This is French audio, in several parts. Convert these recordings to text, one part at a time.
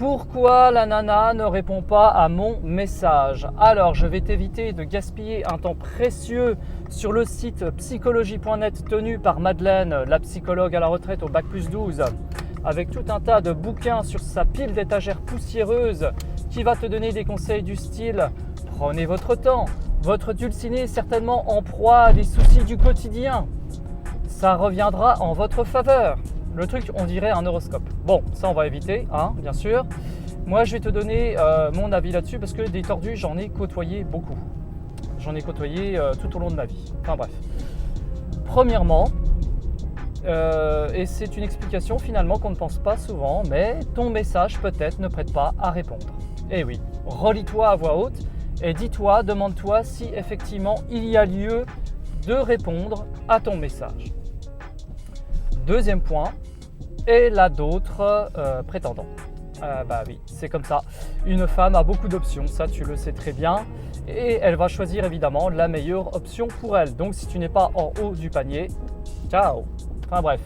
Pourquoi la nana ne répond pas à mon message? Alors, je vais t'éviter de gaspiller un temps précieux sur le site psychologie.net tenu par Madeleine, la psychologue à la retraite au bac+12, avec tout un tas de bouquins sur sa pile d'étagères poussiéreuse qui va te donner des conseils du style « Prenez votre temps, votre dulciné est certainement en proie à des soucis du quotidien. Ça reviendra en votre faveur. » Le truc, on dirait un horoscope. Bon, ça on va éviter, hein, bien sûr. Moi, je vais te donner mon avis là-dessus parce que des tordus, j'en ai côtoyé beaucoup. J'en ai côtoyé tout au long de ma vie. Enfin bref. Premièrement, et c'est une explication finalement qu'on ne pense pas souvent, mais ton message peut-être ne prête pas à répondre. Eh oui, relis-toi à voix haute et dis-toi, demande-toi si effectivement il y a lieu de répondre à ton message. Deuxième point, elle a d'autres prétendants. Bah oui, c'est comme ça. Une femme a beaucoup d'options, ça tu le sais très bien. Et elle va choisir évidemment la meilleure option pour elle. Donc si tu n'es pas en haut du panier, ciao. Enfin bref.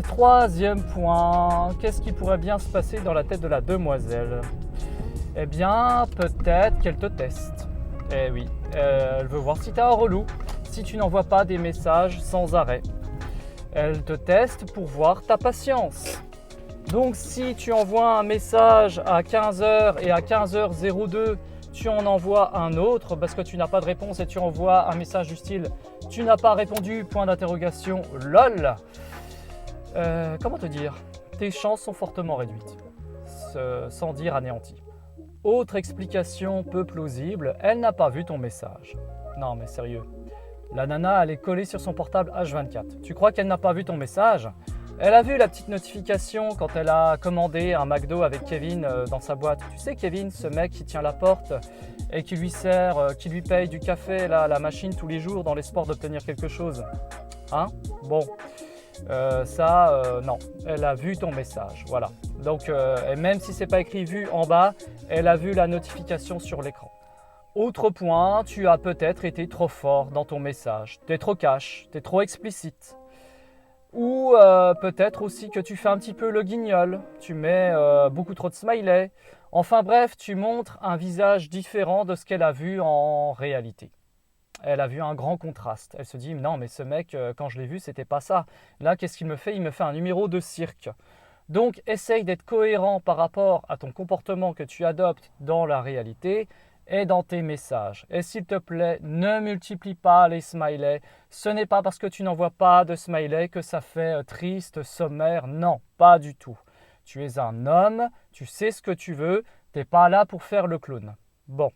Troisième point, qu'est-ce qui pourrait bien se passer dans la tête de la demoiselle? Eh bien, peut-être qu'elle te teste. Eh oui, elle veut voir si tu es un relou, si tu n'envoies pas des messages sans arrêt. Elle te teste pour voir ta patience. Donc si tu envoies un message à 15h et à 15h02, tu en envoies un autre parce que tu n'as pas de réponse et tu envoies un message du style « Tu n'as pas répondu, point d'interrogation, lol ». Comment te dire? Tes chances sont fortement réduites, sans dire anéanties. Autre explication peu plausible, elle n'a pas vu ton message. Non mais sérieux. La nana, elle est collée sur son portable H24. Tu crois qu'elle n'a pas vu ton message? Elle a vu la petite notification quand elle a commandé un McDo avec Kevin dans sa boîte. Tu sais Kevin, ce mec qui tient la porte et qui lui sert, qui lui paye du café là, à la machine tous les jours dans l'espoir d'obtenir quelque chose. Hein? Bon, non, elle a vu ton message, voilà. Donc, et même si c'est pas écrit vu en bas, elle a vu la notification sur l'écran. Autre point, tu as peut-être été trop fort dans ton message. Tu es trop cash, tu es trop explicite. Ou peut-être aussi que tu fais un petit peu le guignol. Tu mets beaucoup trop de smileys. Enfin bref, tu montres un visage différent de ce qu'elle a vu en réalité. Elle a vu un grand contraste. Elle se dit, non mais ce mec, quand je l'ai vu, c'était pas ça. Là, qu'est-ce qu'il me fait? Il me fait un numéro de cirque. Donc, essaye d'être cohérent par rapport à ton comportement que tu adoptes dans la réalité et dans tes messages. Et s'il te plaît, ne multiplie pas les smileys. Ce n'est pas parce que tu n'envoies pas de smileys que ça fait triste, sommaire. Non, pas du tout. Tu es un homme, tu sais ce que tu veux, tu n'es pas là pour faire le clown. Bon.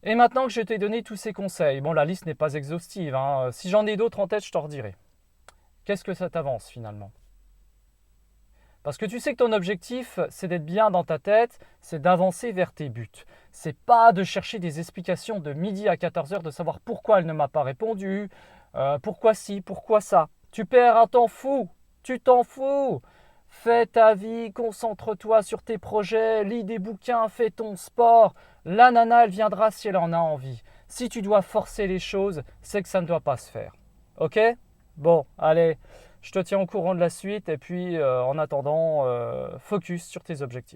Et maintenant que je t'ai donné tous ces conseils, bon, la liste n'est pas exhaustive, hein. Si j'en ai d'autres en tête, je t'en redirai. Qu'est-ce que ça t'avance finalement? Parce que tu sais que ton objectif, c'est d'être bien dans ta tête, c'est d'avancer vers tes buts. C'est pas de chercher des explications de midi à 14h, de savoir pourquoi elle ne m'a pas répondu, pourquoi ci, pourquoi ça. Tu perds un temps fou, tu t'en fous. Fais ta vie, concentre-toi sur tes projets, lis des bouquins, fais ton sport. La nana, elle viendra si elle en a envie. Si tu dois forcer les choses, c'est que ça ne doit pas se faire. Ok? Bon, allez. Je te tiens au courant de la suite et puis en attendant, focus sur tes objectifs.